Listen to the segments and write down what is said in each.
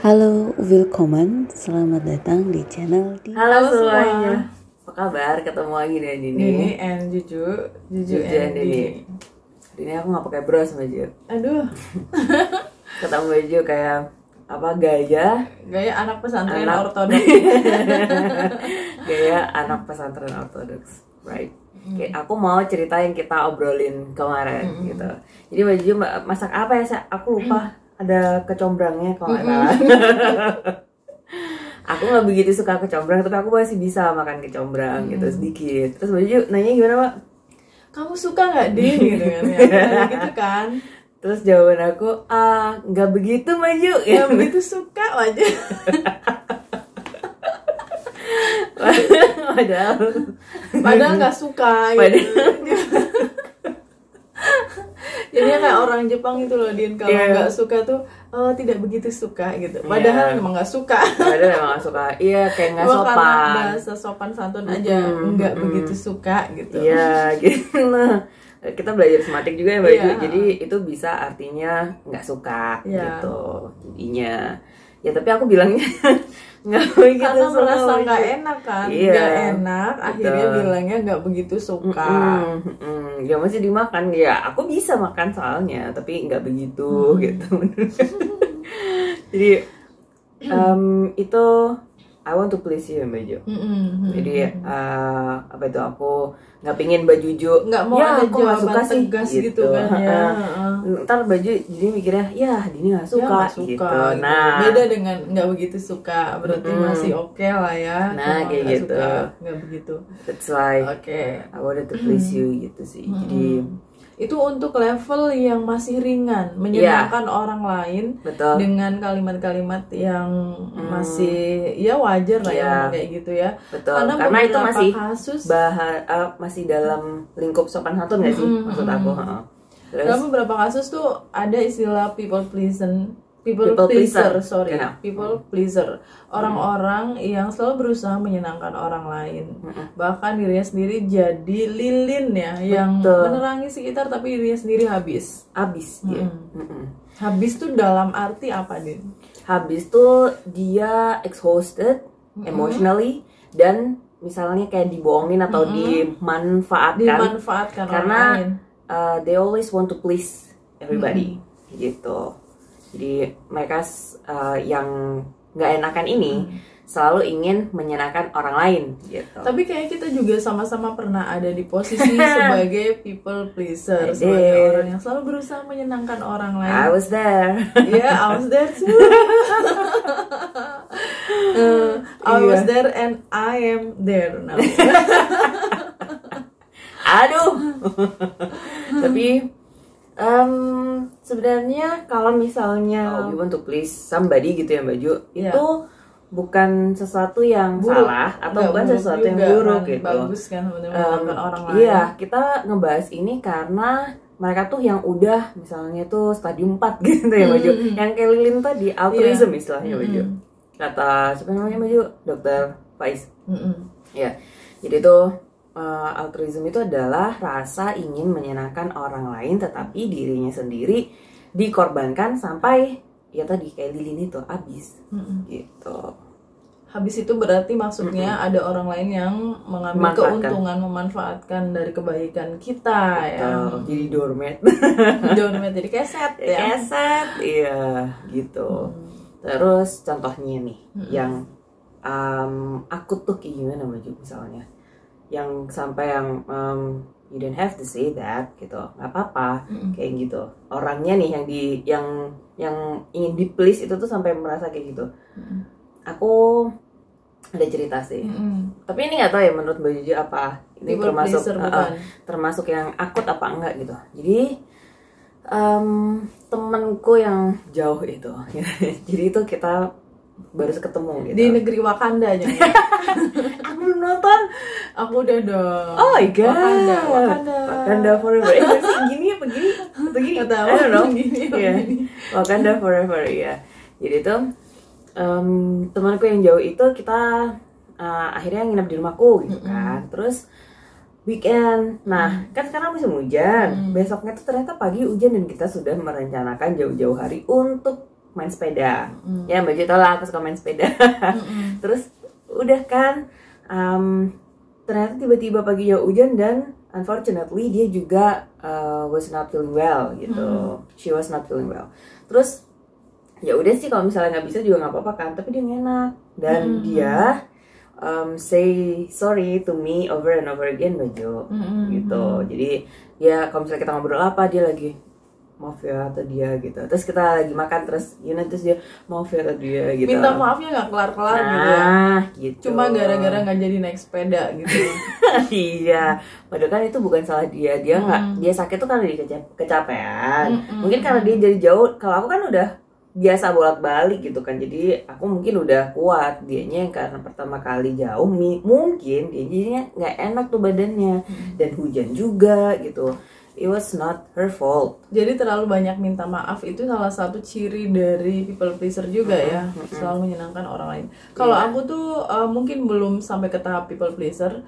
Halo, willkommen. Selamat datang di channel di Halo Halo semuanya, semua. apa kabar? Ketemu lagi dengan Dini. Nini and Juju and and Dini. Hari ini aku nggak pakai bros baju. Aduh, Ketemu baju kayak apa gaya gaya anak pesantren Anak. ortodoks. gaya anak pesantren ortodoks, right? Kayak aku mau cerita yang kita obrolin kemarin gitu. Jadi baju masak apa ya? Aku lupa. Ada kecombrangnya kalau nggak salah. Aku nggak begitu suka kecombrang, tapi aku masih bisa makan kecombrang gitu sedikit. Terus baju nanya gimana, Pak? Kamu suka nggak Din gitu kan? Ya, gitu kan? Terus jawaban aku, nggak begitu maju. Ya begitu suka aja. Padahal nggak suka. Gitu. Jadinya kayak orang Jepang itu loh Din, kalau nggak suka tuh tidak begitu suka gitu. Padahal emang nggak suka. Padahal emang nggak suka. Iya, kayak nggak Cuma karena sopan. bahasa sopan santun aja nggak begitu suka gitu. Iya, gitu. Nah, kita belajar sematik juga ya Mbak Ju. Iya. Jadi itu bisa artinya nggak suka Iya. gitu. Jadinya. Ya tapi aku bilangnya nggak begitu Karena suka, merasa Mbak nggak Ju. enak kan, Iya. nggak enak, akhirnya Betul. bilangnya nggak begitu suka. Ya masih dimakan ya. Aku bisa makan soalnya, tapi nggak begitu gitu. Jadi itu I want to please you Mbak Jo. Jadi apa itu aku nggak pingin Mbak Juju Nggak mau ya, ada aku nggak jawaban suka sih tegas gitu kan ya. Ntar Mbak Ju jadi mikirnya ya Dini nggak Ya, suka, nggak suka gitu. gitu. Nah Beda dengan nggak begitu suka, berarti masih oke lah ya. Nah, Kalau kayak nggak gitu. suka, nggak begitu. that's why Oke. I wanted to please you gitu sih. Jadi Itu untuk level yang masih ringan, menyenangkan orang lain betul. dengan kalimat-kalimat yang masih ya wajar lah ya Iya. ngomong kayak gitu ya. Betul. Karena Karena itu beberapa masih kasus masih dalam lingkup sopan santun nggak sih maksud aku. Heeh. Terus dalam beberapa kasus tuh ada istilah people pleaser, People pleaser. Kenapa? people pleaser, orang-orang yang selalu berusaha menyenangkan orang lain, bahkan dirinya sendiri jadi lilin ya, yang Betul. menerangi sekitar tapi dirinya sendiri habis. habis dia. Habis tuh dalam arti apa Din? Habis tuh dia exhausted emotionally dan misalnya kayak dibohongin atau dimanfaatkan Dimanfaatkan karena orang lain. they always want to please everybody gitu. Jadi mereka yang nggak enakan ini selalu ingin menyenangkan orang lain gitu. Tapi kayak kita juga sama-sama pernah ada di posisi sebagai people pleaser, I sebagai did. orang yang selalu berusaha menyenangkan orang lain. I was there. Yeah, I was there too. I was there and I am there now. Aduh. Tapi sebenarnya kalau misalnya you want to please somebody gitu ya Mbak Ju, Iya. itu bukan sesuatu yang Buruk. salah atau Nggak bukan buruk sesuatu yang juga, buruk kan. gitu. Bagus kan menyenangkan orang lain. Iya, kita ngebahas ini karena mereka tuh yang udah misalnya tuh stadium 4 gitu ya Mbak Ju. Yang kayak Lilin tadi altruism istilahnya Mbak Ju. Kata siapa namanya Mbak Ju? Dr. Faiz. Ya. Jadi tuh altruism itu adalah rasa ingin menyenangkan orang lain tetapi dirinya sendiri dikorbankan sampai ya tadi kayak Lilin itu habis gitu. Habis itu berarti maksudnya ada orang lain yang mengambil Memanfaatkan. keuntungan, memanfaatkan dari kebaikan kita ya. Jadi doormat. Doormat jadi keset ya. Keset, iya gitu. Terus contohnya nih yang aku tuh kayak gimana Maju misalnya, yang sampai yang you don't have to say that gitu, nggak apa-apa kayak gitu. Orangnya nih yang ingin di please itu tuh sampai merasa kayak gitu. Aku ada cerita sih. Tapi ini nggak tahu ya menurut Mbak Juju apa ini People termasuk pleaser, bukan? termasuk yang akut apa enggak gitu. Jadi temanku yang jauh itu, jadi itu kita baru ketemu gitu. Di negeri Wakanda aja. Aku belum nonton. Aku udah dong. Oh my god. Wakanda Forever. Sih gini apa gini? Atau gini? Nggak tahu. I don't know. Gini, Iya. gini. Wakanda Forever ya. Jadi tuh temanku yang jauh itu kita akhirnya nginep di rumahku gitu kan. Terus weekend. Nah, kan sekarang musim hujan. Besoknya tuh ternyata pagi hujan dan kita sudah merencanakan jauh-jauh hari untuk main sepeda. Ya Mbak Jo tau lah aku suka main sepeda. Terus udah kan ternyata tiba-tiba paginya hujan dan unfortunately dia juga was not feeling well gitu. She was not feeling well. Terus ya udah sih kalau misalnya nggak bisa juga nggak apa-apa kan, tapi dia nggak enak dan dia say sorry to me over and over again Mbak Jo gitu. Jadi ya kalau misalnya kita ngobrol apa dia lagi maaf ya atau dia gitu, terus kita lagi makan terus terus dia maaf ya atau dia gitu, minta maafnya nggak kelar-kelar gitu ya, gitu. Cuma gara-gara nggak jadi naik sepeda gitu. Iya, padahal kan itu bukan salah dia nggak dia sakit tuh karena dia kecapean. Mungkin karena dia jadi jauh, kalau aku kan udah biasa bolak-balik gitu kan, jadi aku mungkin udah kuat, dianya yang karena pertama kali jauh mungkin dia jadinya nggak enak tuh badannya, dan hujan juga gitu. It was not her fault. Jadi terlalu banyak minta maaf itu salah satu ciri dari people pleaser juga ya, selalu menyenangkan orang lain. Kalau aku tuh mungkin belum sampai ke tahap people pleaser.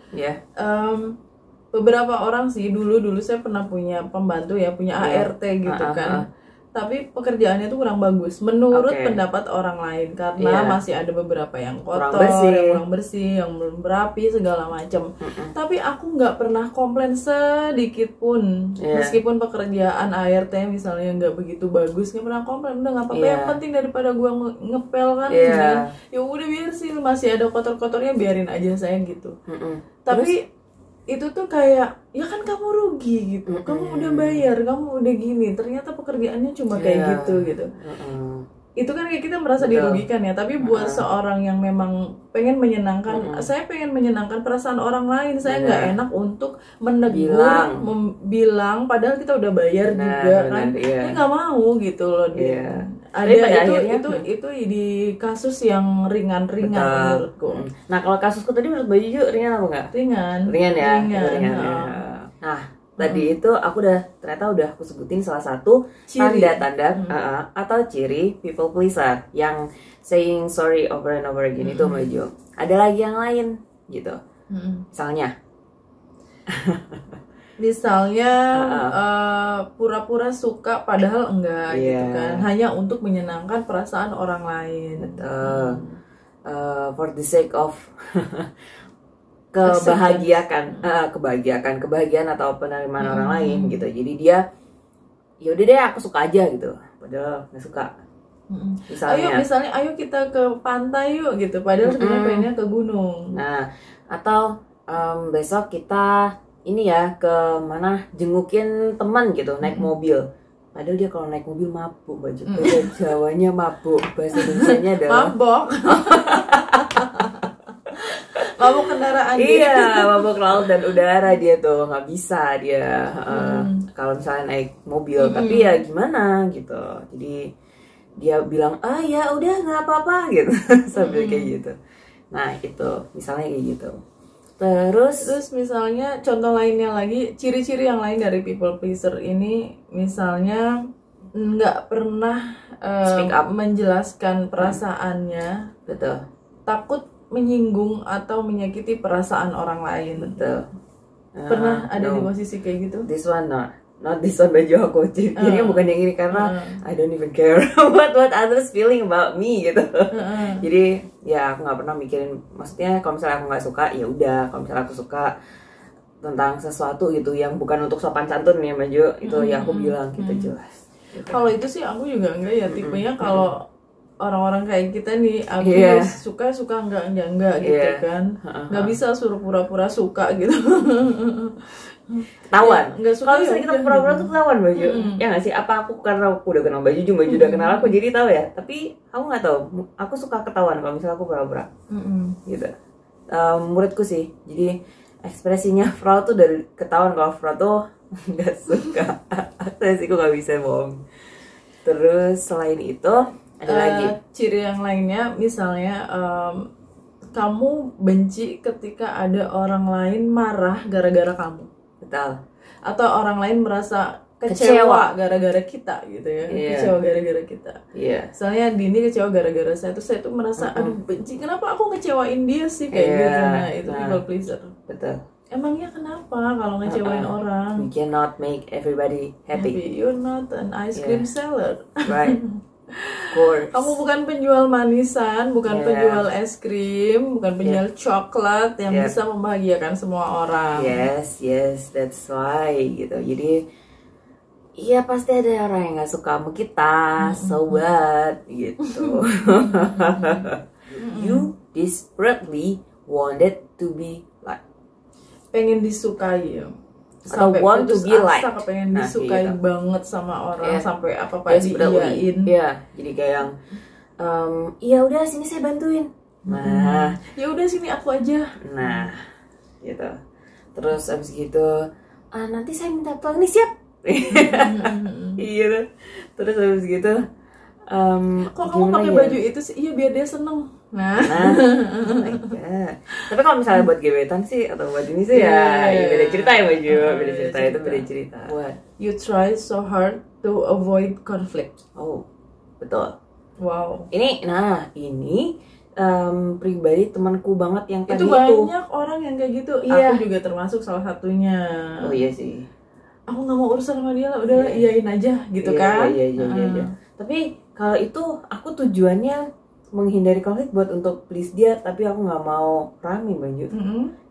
Beberapa orang sih dulu saya pernah punya pembantu ya, punya ART gitu kan. Tapi pekerjaannya tuh kurang bagus menurut pendapat orang lain karena masih ada beberapa yang kotor, yang kurang bersih, yang belum rapi segala macam. Tapi aku nggak pernah komplain sedikit pun, meskipun pekerjaan ART misalnya nggak begitu bagus, nggak pernah komplain. Udah nggak apa-apa, yang penting daripada gua ngepel kan, ya udah biar sih masih ada kotor-kotornya biarin aja saya gitu. Tapi itu tuh kayak ya kan kamu rugi gitu, kamu udah bayar, kamu udah gini, ternyata pekerjaannya cuma kayak gitu. Itu kan kayak kita merasa dirugikan ya. Tapi buat seorang yang memang pengen menyenangkan, saya pengen menyenangkan perasaan orang lain, saya nggak enak untuk menegur, bilang padahal kita udah bayar juga kan, saya nggak mau gitu loh dia. Ada itu di kasus yang ringan-ringan menurutku. Nah kalau kasusku tadi menurut Mbak Juju ringan apa enggak? Ringan ya. Nah tadi itu aku ternyata udah aku sebutin salah satu tanda-tanda atau ciri people pleaser yang saying sorry over and over again itu Mbak Juju. Ada lagi yang lain gitu. Misalnya pura-pura suka padahal enggak gitu kan, hanya untuk menyenangkan perasaan orang lain. For the sake of kebahagiaan atau penerimaan orang lain gitu. Jadi dia ya udah deh aku suka aja gitu padahal nggak suka. Misalnya ayo kita ke pantai yuk gitu padahal sebenarnya pengennya ke gunung. Nah atau besok kita ini ya ke mana jengukin teman gitu naik mobil, padahal dia kalau naik mobil mabuk. Bahasa Jawanya mabuk, bahasa Indonesianya adalah mabok. Mabuk kendaraan. Mabuk laut dan udara dia tuh nggak bisa dia kalau misalnya naik mobil. Tapi ya gimana gitu, jadi dia bilang ya udah nggak apa-apa gitu sambil kayak gitu. Nah itu misalnya kayak gitu. Terus misalnya contoh lainnya lagi, ciri-ciri yang lain dari people pleaser ini, misalnya nggak pernah menjelaskan perasaannya, takut menyinggung atau menyakiti perasaan orang lain. Pernah ada di posisi kayak gitu? This one not this one baju aku. Jadinya bukan yang ini karena I don't even care what others feeling about me gitu. Jadi ya aku nggak pernah mikirin, maksudnya kalau misalnya aku nggak suka ya udah, kalau misalnya aku suka tentang sesuatu gitu yang bukan untuk sopan santun ya Maju itu ya aku bilang gitu jelas. Kalau itu sih aku juga enggak ya, tipenya kalau orang-orang kayak kita nih aku suka enggak gitu kan, nggak bisa suruh pura-pura suka gitu. Ketahuan. Kalau misalnya kita pura-pura tuh ketahuan Baju. Ya nggak sih? Apa aku karena aku udah kenal Baju udah kenal aku jadi tahu ya. Tapi aku nggak tahu. Aku suka ketahuan kalau misalnya aku pura-pura. Gitu. Menurutku sih. Jadi ekspresinya Frau tuh dari ketahuan kalau Frau tuh nggak suka. Saya sih aku nggak bisa bohong. Terus selain itu ada lagi ciri yang lainnya, misalnya kamu benci ketika ada orang lain marah gara-gara kamu. Betul. Atau orang lain merasa kecewa gara-gara kita gitu ya. Kecewa gara-gara kita. Misalnya Dini kecewa gara-gara saya tuh merasa aduh benci, kenapa aku ngecewain dia sih kayak gitu. Nah, itu people pleaser. Betul. Emangnya kenapa kalau ngecewain orang? You cannot make everybody happy. You're not an ice cream seller. Right. Of course. Kamu bukan penjual manisan, bukan penjual es krim, bukan penjual coklat yang bisa membahagiakan semua orang. Yes, that's why gitu. Jadi iya pasti ada orang yang nggak suka sama kita, so what gitu. You desperately wanted to be like, pengen disukai ya. Sampai want to be like, pengen disukai gitu. Banget sama orang, sampai apa-apa diiyain. Iya, jadi kayak yang iya udah sini saya bantuin. Nah, ya udah sini aku aja. Nah, gitu. Terus abis gitu, nanti saya minta tolong nih, siap. Iya. Terus abis gitu, kok kamu pakai baju itu sih? Iya biar dia seneng. Nah. Oh my God. Tapi kalau misalnya buat gebetan sih atau buat ini sih ya beda cerita ya baju, beda cerita itu beda cerita. What? You try so hard to avoid conflict. Oh, betul. Wow. Ini pribadi temanku banget yang tadi itu banyak orang yang kayak gitu. Iya. Aku juga termasuk salah satunya. Oh iya sih. Aku nggak mau urusan sama dia lah, udahlah iyain aja gitu kan. Iya. Tapi kalau itu aku tujuannya menghindari konflik buat untuk please dia, tapi aku nggak mau rame baju.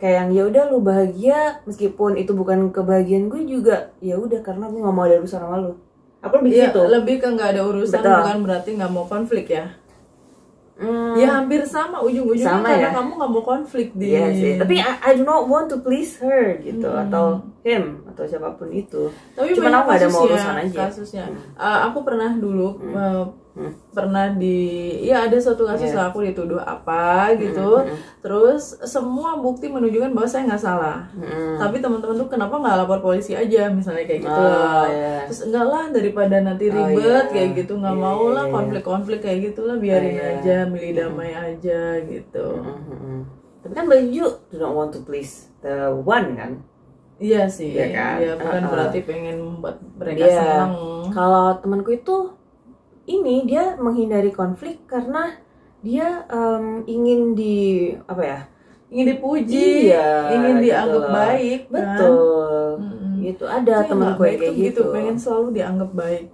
Kayak yang ya udah lu bahagia meskipun itu bukan kebahagiaan gue juga, ya udah karena gue nggak mau ada urusan sama lu. Aku lebih gitu. Lebih ke nggak ada urusan. Betul. Bukan berarti nggak mau konflik ya. Ya hampir sama ujung-ujungnya karena kamu nggak mau konflik di. Iya sih. Tapi I do not want to please her gitu atau him atau siapapun itu. Tapi cuma aku nggak ada mau urusan aja. Kasusnya. Aku pernah dulu pernah ada suatu kasus lah aku dituduh apa gitu. Terus semua bukti menunjukkan bahwa saya nggak salah. Tapi teman-teman tuh kenapa nggak lapor polisi aja misalnya kayak gitu. Terus enggak lah daripada nanti ribet kayak gitu, nggak mau lah konflik-konflik kayak gitulah, biarin aja, milih damai aja gitu. Tapi kan baju do not want to please the one kan. Iya sih. Iya kan? Ya, bukan berarti pengen membuat mereka senang. Kalau temanku itu dia menghindari konflik karena dia ingin ingin dipuji, ingin dianggap baik. Betul. Gitu ada temanku yang kayak gitu. Pengen selalu dianggap baik.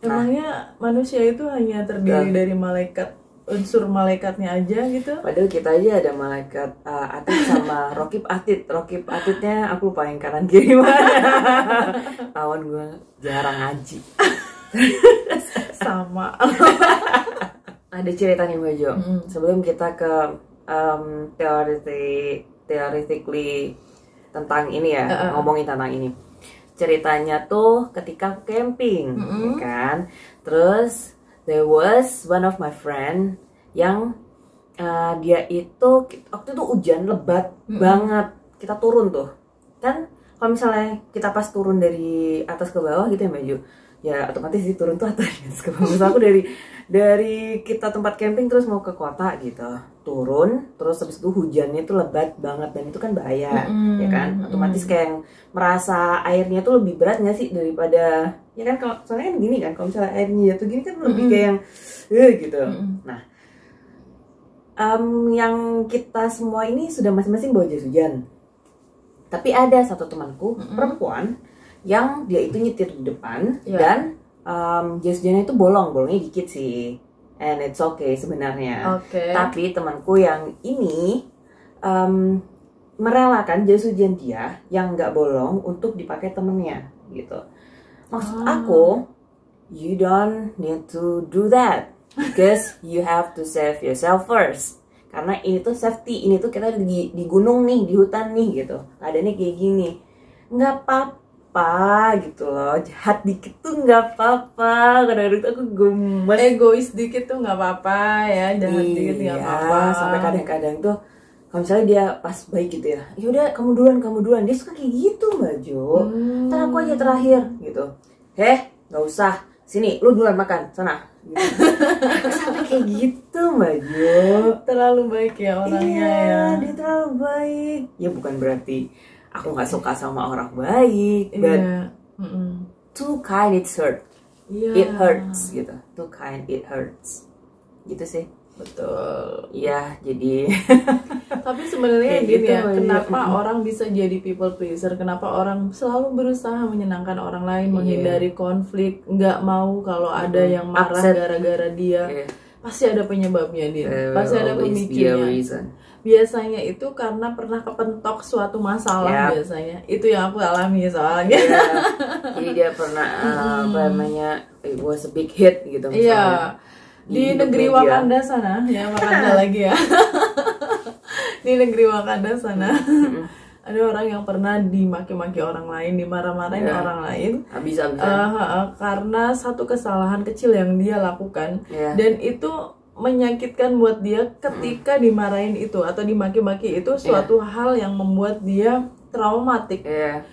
Emangnya manusia itu hanya terdiri dari malaikat, unsur malaikatnya aja gitu? Padahal kita aja ada malaikat Atid sama Rokib Atid. Rokib Atidnya aku lupa yang kanan kiri mana. Tawan gue jarang ngaji. Sama. Ada cerita nih Mbak Jo. Sebelum kita ke theoretically tentang ini ya, ngomongin tentang ini. Ceritanya tuh ketika camping, ya kan. Terus there was one of my friend yang dia itu waktu itu hujan lebat banget. Kita turun tuh. Kan kalau misalnya kita pas turun dari atas ke bawah gitu ya Mbak Jo, ya otomatis turun tuh atas ke bawah. Misalnya aku dari kita tempat camping terus mau ke kota gitu, turun terus habis itu hujannya tuh lebat banget dan itu kan bahaya, ya kan, otomatis kayak yang merasa airnya tuh lebih berat nggak sih daripada, ya kan, kalau soalnya kan gini kan, kalau misalnya airnya jatuh gini kan lebih kayak yang gitu. Nah, yang kita semua ini sudah masing-masing bawa jas hujan, tapi ada satu temanku perempuan yang dia itu nyetir di depan dan jas hujannya itu bolongnya dikit sih, and it's okay sebenarnya. Tapi temanku yang ini merelakan jas hujan dia yang nggak bolong untuk dipakai temennya gitu. Maksud aku, you don't need to do that because you have to save yourself first. Karena ini tuh safety, ini tuh kita di gunung nih, di hutan nih gitu, keadaannya kayak gini, nggak apa-apa gitu loh, jahat dikit tuh nggak apa-apa. Kadang-kadang tuh aku gemes, egois dikit tuh nggak apa-apa ya, jahat dikit nggak apa-apa. Sampai kadang-kadang tuh kalau misalnya dia pas baik gitu ya, yaudah kamu duluan, dia suka kayak gitu Mbak Jo, ntar aku aja terakhir gitu. Nggak usah, sini lu duluan makan sana gitu. Sampai kayak gitu Mbak Jo. Terlalu baik ya orangnya. Iya, dia terlalu baik. Ya bukan berarti aku nggak suka sama orang baik, but too kind it hurts. It hurts gitu. Too kind it hurts. gitu sih. Betul. Iya, jadi tapi sebenarnya kayak gini gitu, ya, Mbak. kenapa orang bisa jadi people pleaser? Kenapa orang selalu berusaha menyenangkan orang lain, menghindari konflik, nggak mau kalau ada yang marah Upset. gara-gara dia? Iya. Pasti ada penyebabnya, Din. Pasti ada Always be a pemicunya. reason. Biasanya itu karena pernah kepentok suatu masalah. Biasanya itu yang aku alami soalnya. Iya. Jadi dia pernah apa namanya, it was a big hit gitu misalnya. Iya. Di negeri Wakanda sana, ya Wakanda lagi ya. Di negeri Wakanda sana, ada orang yang pernah dimaki-maki orang lain, dimarah-marahin orang lain, habis-habisan. karena satu kesalahan kecil yang dia lakukan, dan itu menyakitkan buat dia ketika dimarahin itu atau dimaki-maki itu suatu hal yang membuat dia traumatik.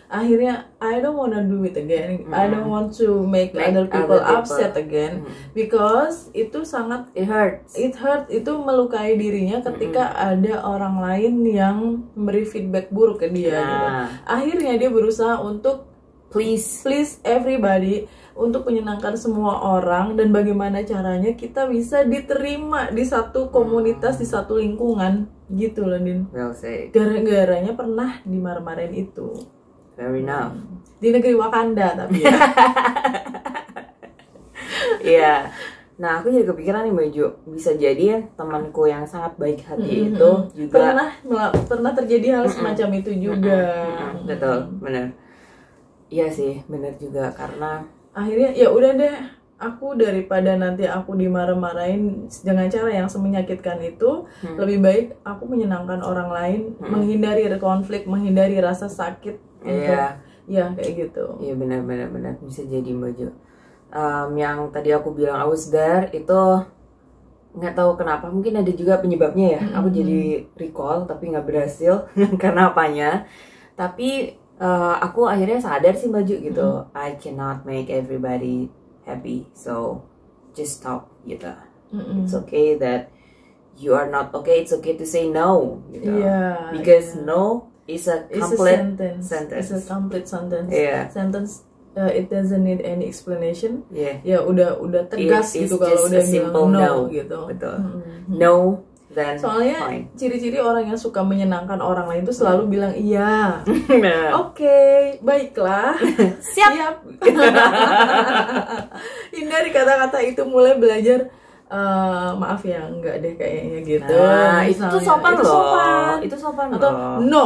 Akhirnya I don't wanna do it again. I don't want to make other people upset again because itu sangat it hurts. Itu melukai dirinya ketika ada orang lain yang memberi feedback buruk ke dia gitu. Akhirnya dia berusaha untuk please everybody, untuk menyenangkan semua orang, dan bagaimana caranya kita bisa diterima di satu komunitas, di satu lingkungan gitu loh, Din. Well said. Gara-garanya pernah dimarah-marahin itu. Fair enough. Di negeri Wakanda tapi ya. Iya. Nah, aku jadi kepikiran nih, Mbak Ju, bisa jadi temanku yang sangat baik hati itu juga pernah terjadi hal semacam itu juga. Betul, benar. Iya sih, benar juga, karena akhirnya ya udah deh, aku daripada nanti aku dimarah-marahin dengan cara yang semenyakitkan itu, lebih baik aku menyenangkan orang lain, menghindari konflik, menghindari rasa sakit. Ya kayak gitu. Iya, benar bisa jadi, Mbak Jo. Yang tadi aku bilang I was there itu nggak tahu kenapa, mungkin ada juga penyebabnya ya. Aku jadi recall tapi nggak berhasil karena apanya. Tapi aku akhirnya sadar sih, Mbak Jo, gitu. I cannot make everybody happy, so just stop gitu. It's okay that you are not okay. It's okay to say no, gitu. Because no is a complete sentence. It's a complete sentence. Sentence. It doesn't need any explanation. Ya udah tegas gitu kalau udah bilang no gitu. Betul. No. Then soalnya ciri-ciri orang yang suka menyenangkan orang lain itu selalu bilang iya. Oke, baiklah. Siap. Hindari kata-kata itu, mulai belajar maaf ya, enggak deh kayaknya gitu. Nah, itu sopan loh. Itu sopan atau loh. No.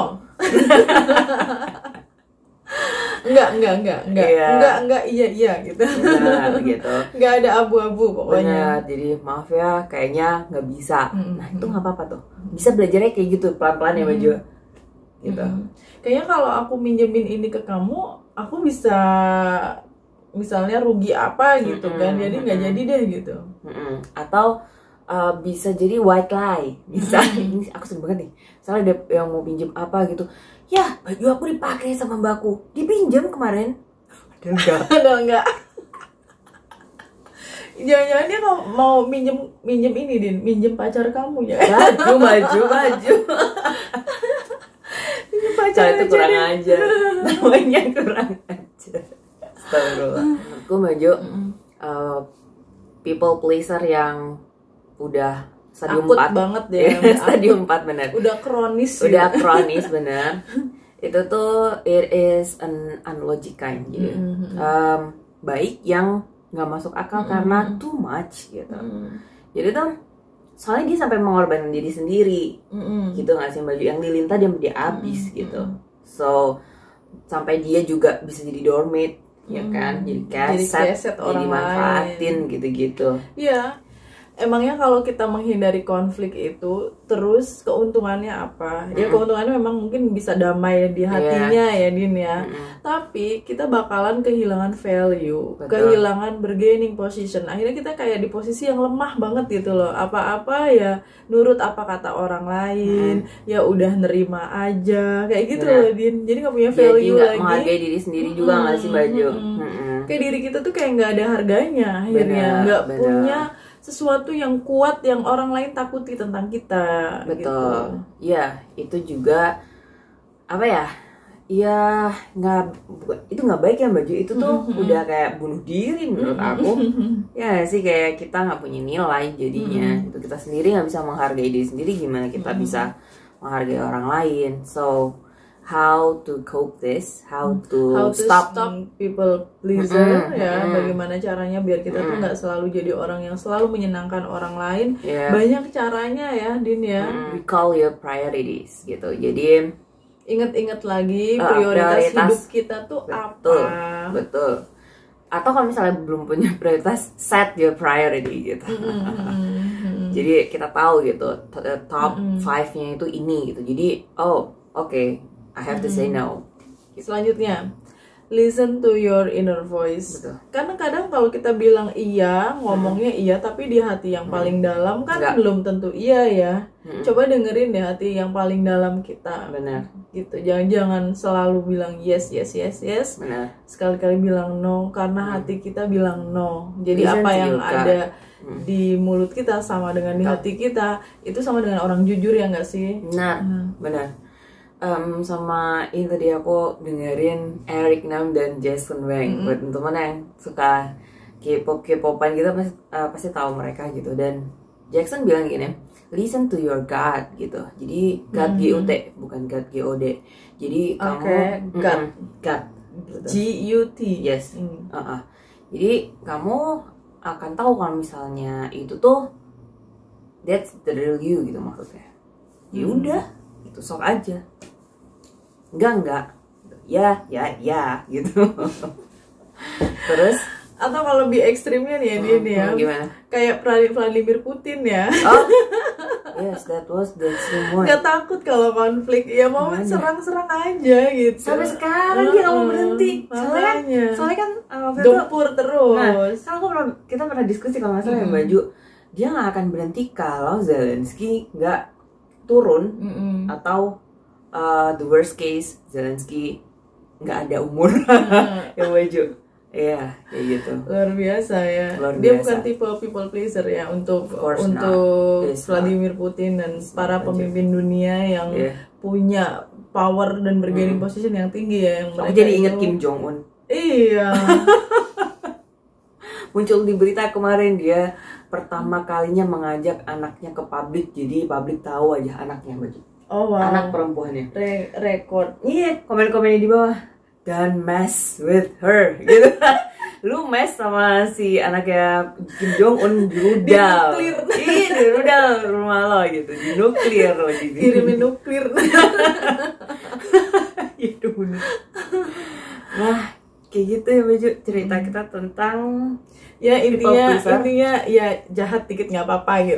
Enggak, iya gitu. Benar, gitu. Enggak ada abu-abu pokoknya. Benar, jadi maaf ya, kayaknya nggak bisa. Nah, itu nggak apa-apa tuh. Bisa belajarnya kayak gitu, pelan-pelan ya, Mbak Jo. Gitu. Kayaknya kalau aku minjemin ini ke kamu, aku bisa misalnya rugi apa gitu kan. Jadi nggak jadi deh gitu. Atau bisa jadi white lie. Bisa. Ini aku sering banget nih. Misalnya ada yang mau pinjem apa gitu. Ya, baju aku dipakai sama mbakku, dipinjam kemarin. Padahal enggak. Jangan-jangan dia mau minjem ini, Din, minjem pacar kamu ya. Baju. Minjem pacar itu kurang ajar. Namanya kurang ajar. Astagfirullah. Menurutku, Mbak Jo, people pleaser yang udah stadium 4 banget deh. Stadium 4 benar. Udah kronis benar. Itu tuh it is an unlogic kind gitu. Baik yang nggak masuk akal karena too much gitu. Jadi tuh soalnya dia sampai mengorbankan diri sendiri. Gitu nggak sih, Mbak Jo? Yang dilintah dia habis gitu. So sampai dia juga bisa jadi doormat, ya kan? Jadi keset jadi manfaatin gitu-gitu. Iya. Emangnya kalau kita menghindari konflik itu, terus keuntungannya apa? Ya keuntungannya memang mungkin bisa damai di hatinya ya, Din ya. Tapi kita bakalan kehilangan value, kehilangan bargaining position. Akhirnya kita kayak di posisi yang lemah banget gitu loh. Apa-apa ya nurut apa kata orang lain, ya udah nerima aja, kayak gitu loh, Din. Jadi nggak punya value lagi. Menghargai diri sendiri juga nggak sih, Mbak Jo? Kayak diri kita tuh kayak nggak ada harganya. Akhirnya nggak punya sesuatu yang kuat yang orang lain takuti tentang kita. Betul. Iya, itu juga apa ya? ya itu nggak baik ya Mbak Ju. Itu tuh udah kayak bunuh diri menurut aku. Ya sih, kayak kita nggak punya nilai jadinya. Itu kita sendiri nggak bisa menghargai diri sendiri, gimana kita bisa menghargai orang lain. So how to cope this, how to stop people pleaser, ya bagaimana caranya biar kita tuh nggak selalu jadi orang yang selalu menyenangkan orang lain. Banyak caranya ya, Din ya. Recall your priorities gitu. Jadi ingat-ingat lagi prioritas hidup kita tuh apa. Betul. Atau kalau misalnya belum punya prioritas, set your priority gitu. Jadi kita tahu gitu, top 5-nya itu ini gitu. Jadi okay, I have to say no. Selanjutnya, listen to your inner voice. Betul. Karena kadang kalau kita bilang iya, ngomongnya iya, tapi di hati yang paling dalam kan belum tentu iya ya. Coba dengerin deh hati yang paling dalam kita. Benar. Gitu. Jangan selalu bilang yes. Benar. Sekali-kali bilang no, karena hati kita bilang no. Jadi Listen apa yang juga ada di mulut kita sama dengan di hati kita, itu sama dengan orang jujur ya nggak sih? Benar. Sama ini tadi aku dengerin Eric Nam dan Jason Wang. Buat teman-teman yang suka K-popan gitu pasti tahu mereka gitu. Dan Jackson bilang gini, listen to your gut gitu. Jadi gut G-U-T, bukan gut G-O-D. Jadi kamu gut G-U-T. Yes. Jadi kamu akan tahu kalau misalnya itu tuh that's the real you gitu maksudnya. Ya udah, itu sok aja. Enggak. Ya gitu. Terus atau kalau lebih ekstrimnya nih ya dia nih ya. Gimana? Kayak Vladimir Putin ya. Yes, that was the extreme one. Gak takut kalau konflik, ya mau serang-serang aja gitu. Sampai sekarang dia nggak mau berhenti. Soalnya kan gempur terus. Nah, kita pernah diskusi kalau nggak salah ya Mbak Ju, dia nggak akan berhenti kalau Zelensky nggak turun atau the worst case Zelensky nggak ada umur. Ya Mbak Ju. Iya, kayak gitu. Luar biasa ya. Dia bukan tipe people pleaser ya untuk Vladimir Putin dan para pemimpin dunia yang punya power dan bargaining position yang tinggi ya. Yang aku jadi ingat Kim Jong Un. Iya. Muncul di berita kemarin, dia pertama kalinya mengajak anaknya ke publik, jadi publik tahu aja anaknya baju. Oh wow. Anak perempuannya. Rekor. Iya, komen-komennya di bawah. Don't mess with her gitu. Lu mess sama si anaknya Kim Jong Un di rudal. Iya, di rudal rumah lo gitu. Di nuklir lo gitu. Kirimin nuklir. Itu bener. Nah, kayak gitu ya Baju cerita kita tentang ya intinya ya jahat dikit nggak apa-apa gitu.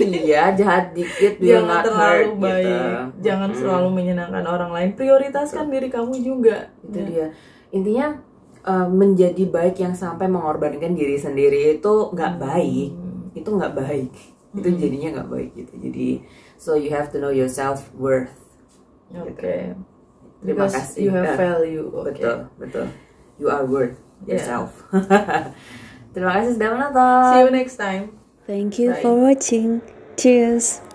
Iya, jahat dikit jangan terlalu baik gitu. Jangan selalu menyenangkan orang lain, prioritaskan diri kamu juga. Itu dia intinya, menjadi baik yang sampai mengorbankan diri sendiri itu nggak baik. Itu nggak baik, itu jadinya nggak baik gitu. Jadi so you have to know your self worth. Oke. Terima kasih. You have value. Betul. You are worth yourself. Terima kasih sudah menonton. See you next time. Thank you for watching. Cheers.